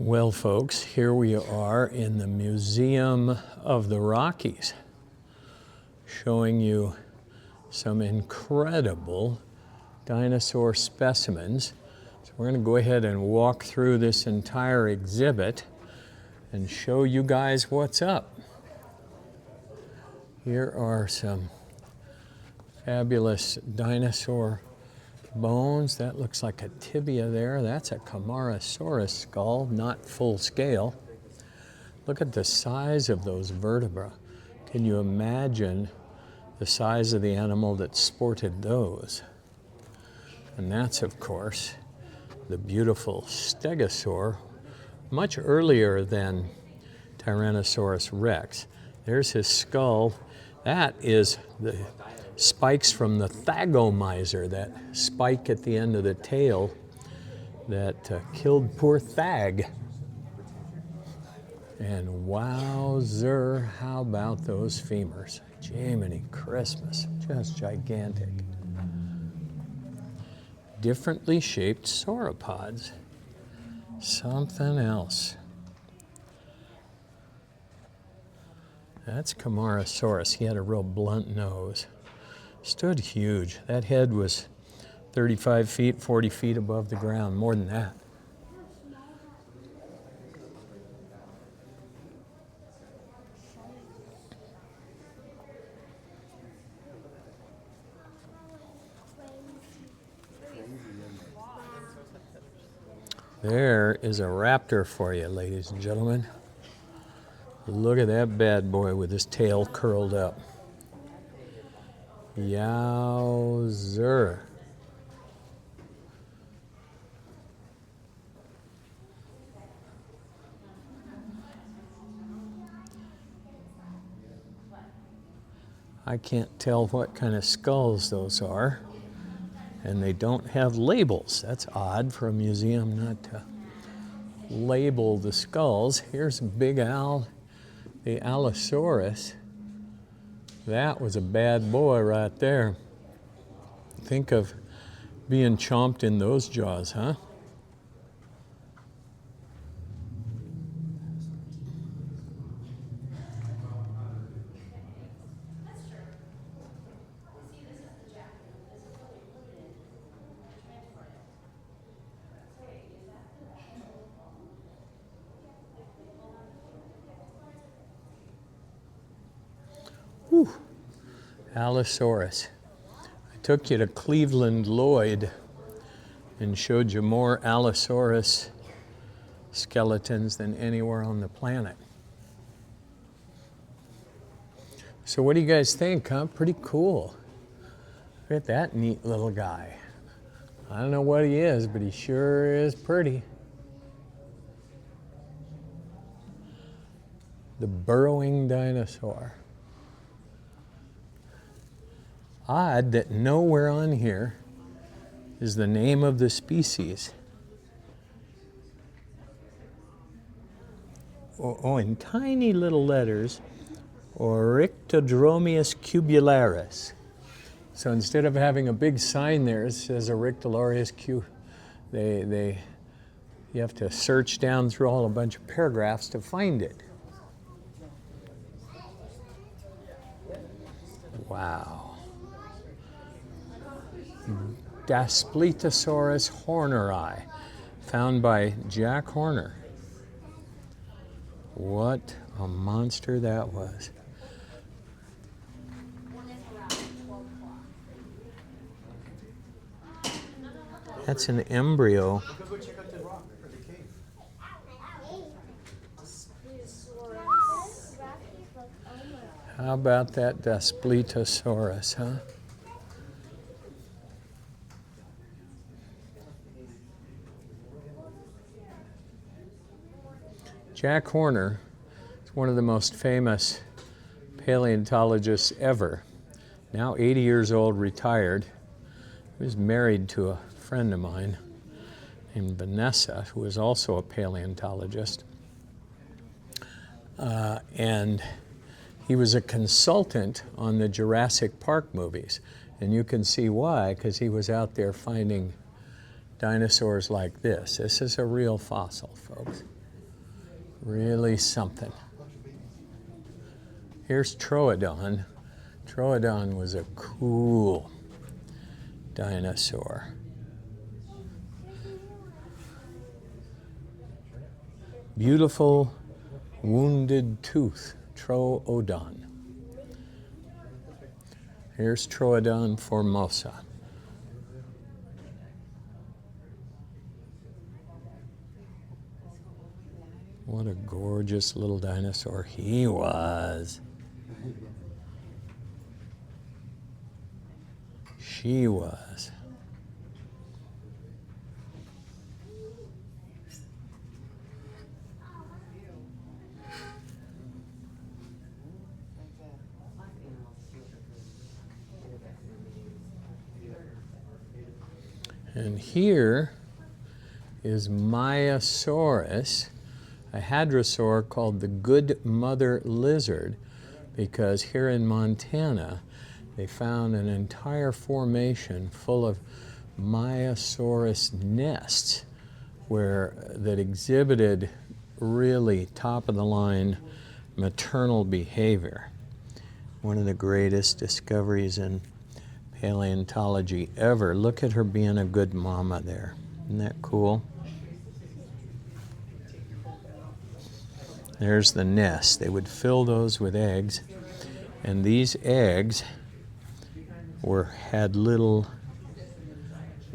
Well, folks, here we are in the Museum of the Rockies, showing you some incredible dinosaur specimens. So we're going to go ahead and walk through this entire exhibit and show you guys what's up. Here are some fabulous dinosaur bones. That looks like a tibia there. That's a Camarasaurus skull, not full scale. Look at the size of those vertebrae. Can you imagine the size of the animal that sported those? And that's, of course, the beautiful stegosaur, much earlier than Tyrannosaurus rex. There's his skull. That is the spikes from the thagomizer, that spike at the end of the tail that killed poor Thag. And wowzer, how about those femurs? Jiminy Christmas, just gigantic. Differently shaped sauropods, something else. That's Camarasaurus. He had a real blunt nose. Stood huge. That head was 35 feet, 40 feet above the ground, more than that. There is a raptor for you, ladies and gentlemen. Look at that bad boy with his tail curled up. Yowzer. I can't tell what kind of skulls those are, and they don't have labels. That's odd for a museum not to label the skulls. Here's Big Al, the Allosaurus. That was a bad boy right there. Think of being chomped in those jaws, huh? Whew. Allosaurus. I took you to Cleveland Lloyd and showed you more Allosaurus skeletons than anywhere on the planet. So what do you guys think, huh? Pretty cool. Look at that neat little guy. I don't know what he is, but he sure is pretty. The burrowing dinosaur. Odd that nowhere on here is the name of the species. Oh, in tiny little letters, Oryctodromeus cubularis. So instead of having a big sign there, it says Oryctodromeus you have to search down through a bunch of paragraphs to find it. Wow. Daspletosaurus horneri, found by Jack Horner. What a monster that was. That's an embryo. How about that Daspletosaurus, huh? Jack Horner is one of the most famous paleontologists ever. Now 80 years old, retired. He was married to a friend of mine named Vanessa, who was also a paleontologist. And he was a consultant on the Jurassic Park movies. And you can see why, because he was out there finding dinosaurs like this. This is a real fossil, folks. Really something. Here's Troodon. Troodon was a cool dinosaur. Beautiful wounded tooth, Troodon. Here's Troodon formosa. What a gorgeous little dinosaur he was. She was. And here is Myosaurus, a hadrosaur called the Good Mother Lizard, because here in Montana they found an entire formation full of Myosaurus nests that exhibited really top-of-the-line maternal behavior. One of the greatest discoveries in paleontology ever. Look at her being a good mama there. Isn't that cool? There's the nest. They would fill those with eggs, and these eggs had little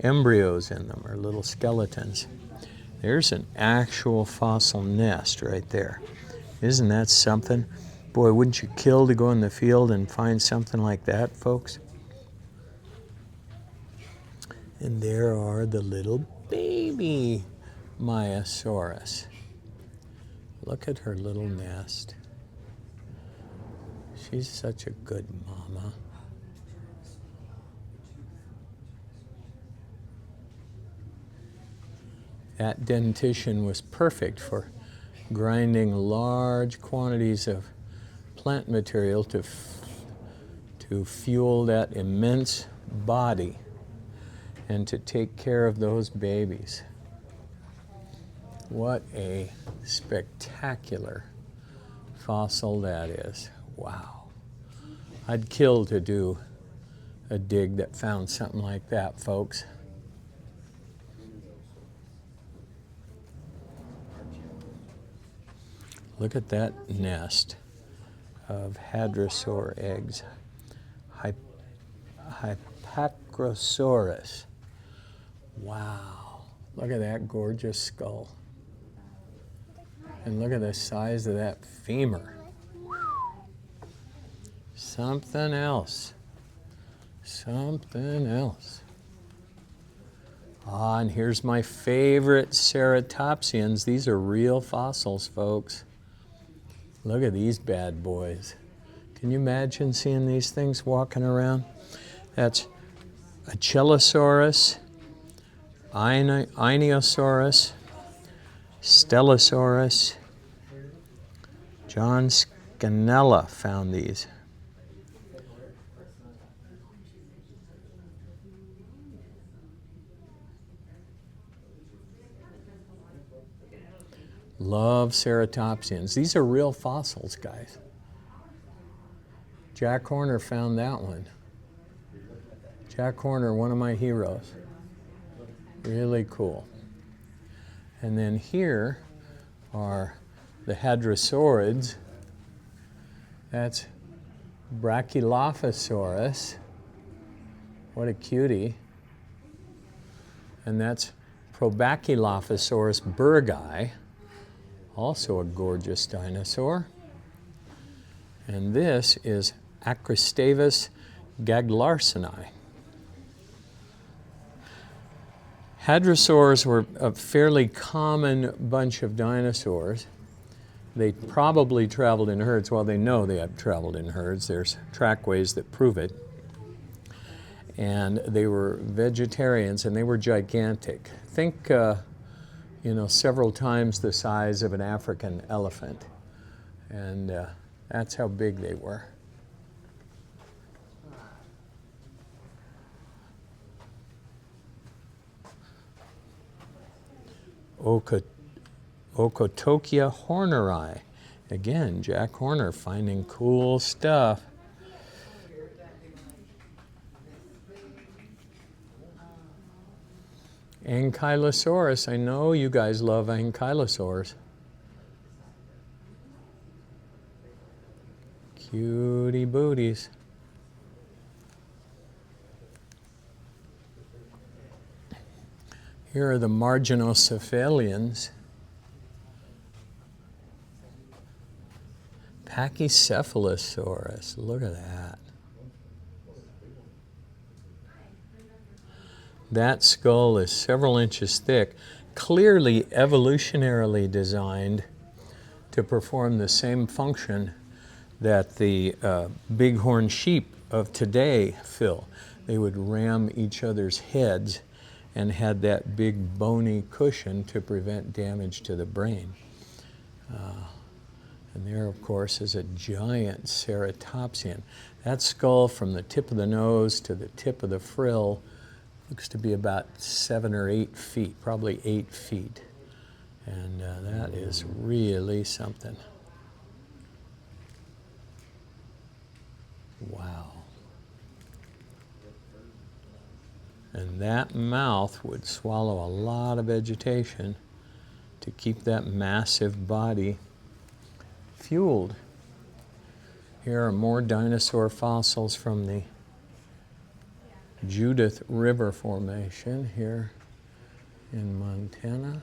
embryos in them, or little skeletons. There's an actual fossil nest right there. Isn't that something? Boy, wouldn't you kill to go in the field and find something like that, folks? And there are the little baby Myosaurus. Look at her little nest. She's such a good mama. That dentition was perfect for grinding large quantities of plant material to fuel that immense body and to take care of those babies. What a spectacular fossil that is. Wow. I'd kill to do a dig that found something like that, folks. Look at that nest of hadrosaur eggs. Hypacrosaurus. Wow. Look at that gorgeous skull. And look at the size of that femur. Something else. Something else. Ah, and here's my favorite ceratopsians. These are real fossils, folks. Look at these bad boys. Can you imagine seeing these things walking around? That's Achellosaurus, Ionosaurus, Stellosaurus. John Scannella found these. Love ceratopsians. These are real fossils, guys. Jack Horner found that one. Jack Horner, one of my heroes. Really cool. And then here are the hadrosaurids. That's Brachylophosaurus. What a cutie. And that's Probacylophosaurus burgei. Also a gorgeous dinosaur. And this is Acrostavus gaglarsoni. Hadrosaurs were a fairly common bunch of dinosaurs. They probably traveled in herds. Well, they know they have traveled in herds. There's trackways that prove it. And they were vegetarians, and they were gigantic. Think, several times the size of an African elephant. And that's how big they were. Okotokia horneri. Again, Jack Horner finding cool stuff. Ankylosaurus. I know you guys love ankylosaurs. Cutie booties. Here are the marginocephalians. Pachycephalosaurus. Look at that. That skull is several inches thick, clearly evolutionarily designed to perform the same function that the bighorn sheep of today fill. They would ram each other's heads and had that big bony cushion to prevent damage to the brain. And there, of course, is a giant ceratopsian. That skull from the tip of the nose to the tip of the frill looks to be about 7 or 8 feet, probably 8 feet. And that is really something. Wow. And that mouth would swallow a lot of vegetation to keep that massive body fueled. Here are more dinosaur fossils from the Judith River Formation here in Montana.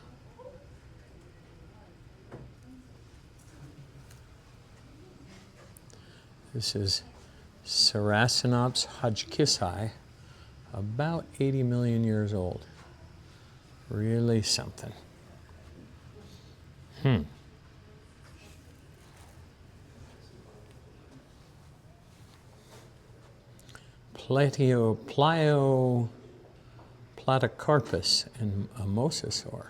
This is Ceracinops hodgkissi, about 80 million years old. Really something. Platycarpus and a mosasaur.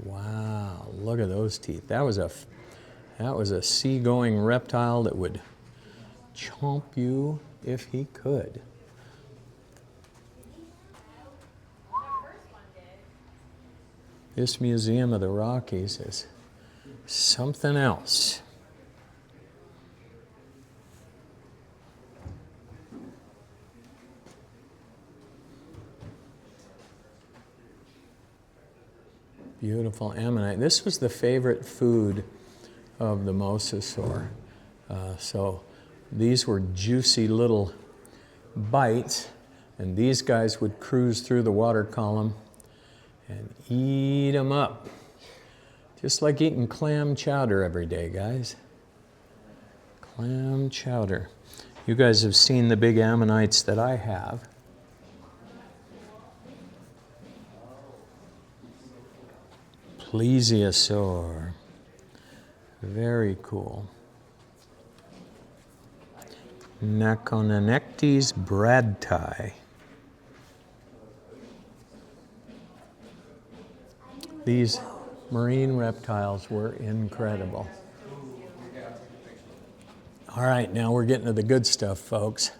Wow, look at those teeth. That was a sea-going reptile that would chomp you if he could. This museum of the Rockies is something else. Beautiful ammonite. This was the favorite food of the mosasaur. So these were juicy little bites, and these guys would cruise through the water column and eat them up. Just like eating clam chowder every day, guys. Clam chowder. You guys have seen the big ammonites that I have. Plesiosaur. Very cool. Nacononectes bradtii. These marine reptiles were incredible. All right, now we're getting to the good stuff, folks.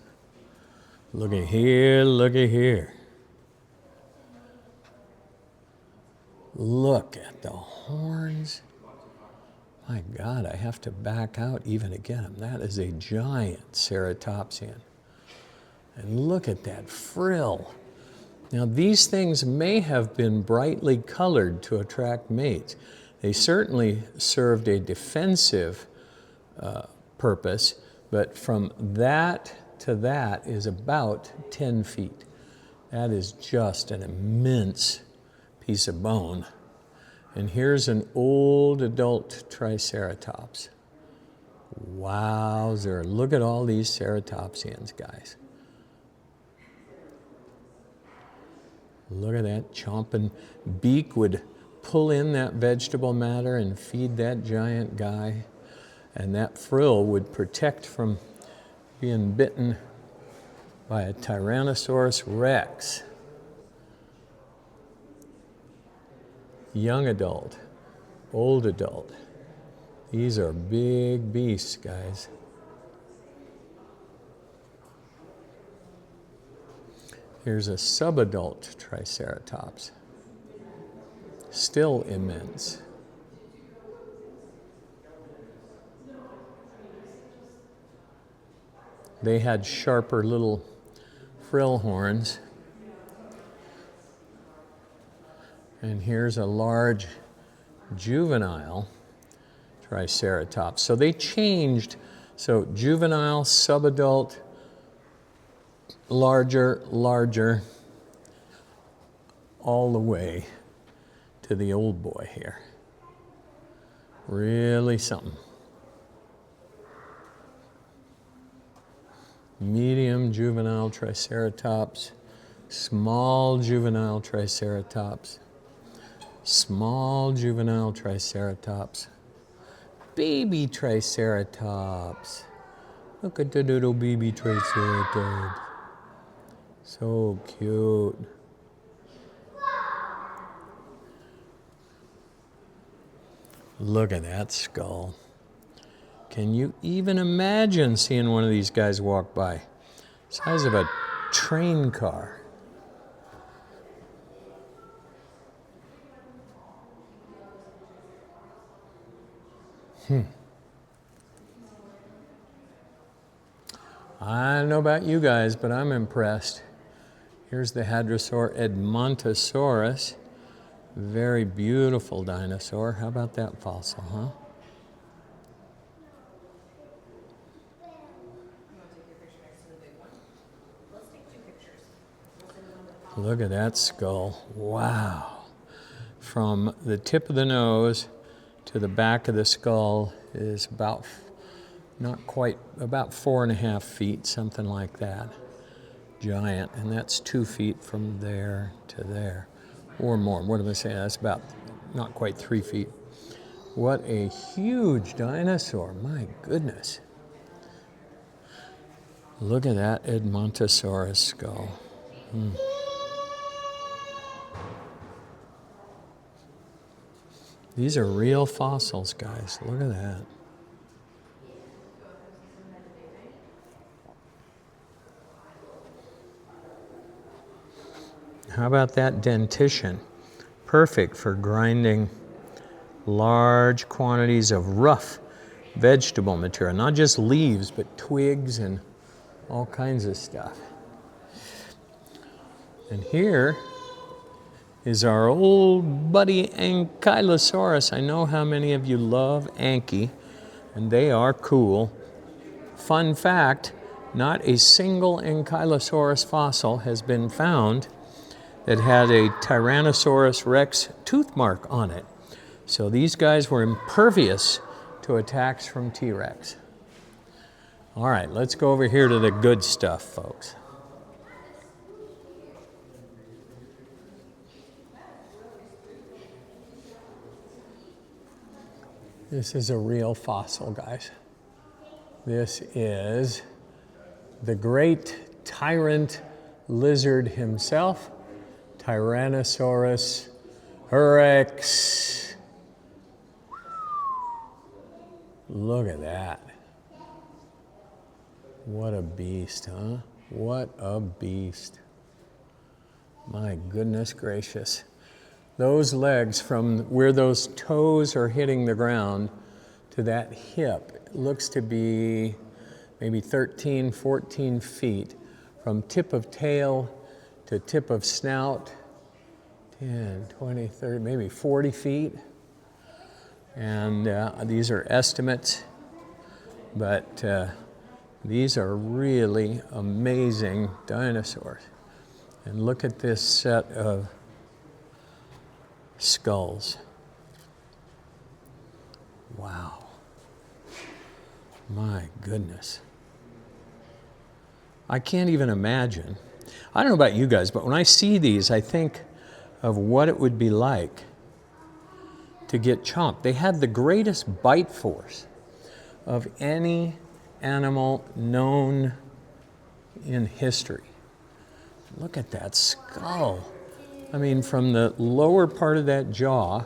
Looky here, looky here. Look at the horns. My God, I have to back out even to get them. That is a giant ceratopsian. And look at that frill. Now, these things may have been brightly colored to attract mates. They certainly served a defensive purpose, but from that to that is about 10 feet. That is just an immense piece of bone. And here's an old adult Triceratops. Wowzer, look at all these ceratopsians, guys. Look at that chomping beak would pull in that vegetable matter and feed that giant guy. And that frill would protect from being bitten by a Tyrannosaurus rex. Young adult, old adult. These are big beasts, guys. Here's a subadult Triceratops. still immense. They had sharper little frill horns. And here's a large juvenile Triceratops. So they changed, so juvenile, subadult, larger, larger, all the way to the old boy here. Really something. Medium juvenile Triceratops, small juvenile Triceratops, small juvenile Triceratops, baby Triceratops. Look at the little baby Triceratops. So cute. Look at that skull. Can you even imagine seeing one of these guys walk by? Size of a train car. I don't know about you guys, but I'm impressed. Here's the Hadrosaur edmontosaurus. Very beautiful dinosaur. How about that fossil, huh? Look at that skull. Wow. From the tip of the nose to the back of the skull is about, not quite, about 4.5 feet, something like that. Giant. And that's 2 feet from there to there. Or more. What am I saying? That's about not quite 3 feet. What a huge dinosaur. My goodness. Look at that edmontosaurus skull. These are real fossils, guys. Look at that. How about that dentition? Perfect for grinding large quantities of rough vegetable material. Not just leaves, but twigs and all kinds of stuff. And here is our old buddy Ankylosaurus. I know how many of you love Anky, and they are cool. Fun fact, not a single Ankylosaurus fossil has been found that had a Tyrannosaurus rex tooth mark on it. So these guys were impervious to attacks from T-Rex. All right, let's go over here to the good stuff, folks. This is a real fossil, guys. This is the great tyrant lizard himself, Tyrannosaurus rex. Look at that. What a beast, huh? What a beast. My goodness gracious. Those legs, from where those toes are hitting the ground to that hip, looks to be maybe 13, 14 feet from tip of tail to tip of snout, 10, 20, 30, maybe 40 feet. And these are estimates, but these are really amazing dinosaurs. And look at this set of skulls. Wow. My goodness. I can't even imagine. I don't know about you guys, but when I see these, I think of what it would be like to get chomped. They had the greatest bite force of any animal known in history. Look at that skull. I mean, from the lower part of that jaw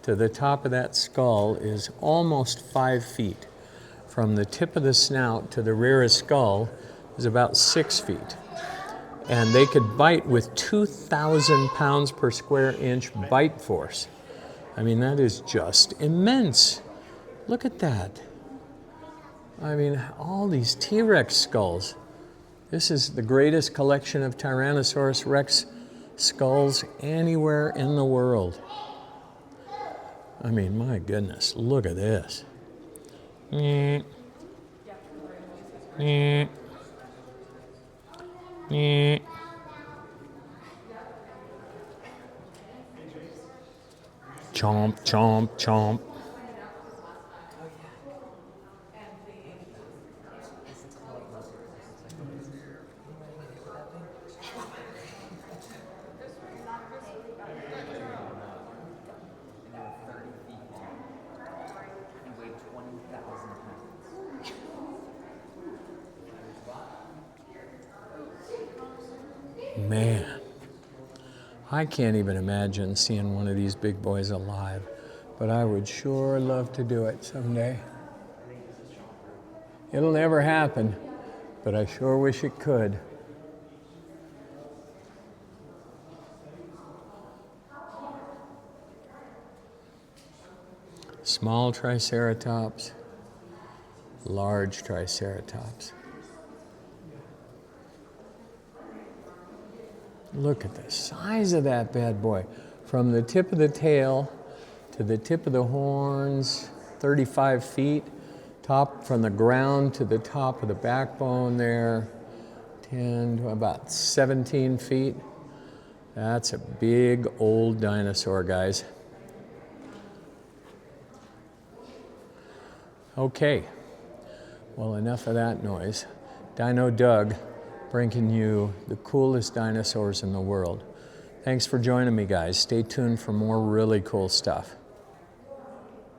to the top of that skull is almost 5 feet. From the tip of the snout to the rear of the skull is about 6 feet. And they could bite with 2,000 pounds per square inch bite force. I mean, that is just immense. Look at that. I mean, all these T-Rex skulls. This is the greatest collection of Tyrannosaurus Rex skulls anywhere in the world. I mean, my goodness, look at this. Chomp, chomp, chomp. Man, I can't even imagine seeing one of these big boys alive, but I would sure love to do it someday. It'll never happen, but I sure wish it could. Small Triceratops, large Triceratops. Look at the size of that bad boy. From the tip of the tail to the tip of the horns, 35 feet. Top from the ground to the top of the backbone there, 10 to about 17 feet. That's a big old dinosaur, guys. Okay, well, enough of that noise. Dino Doug, bringing you the coolest dinosaurs in the world. Thanks for joining me, guys. Stay tuned for more really cool stuff.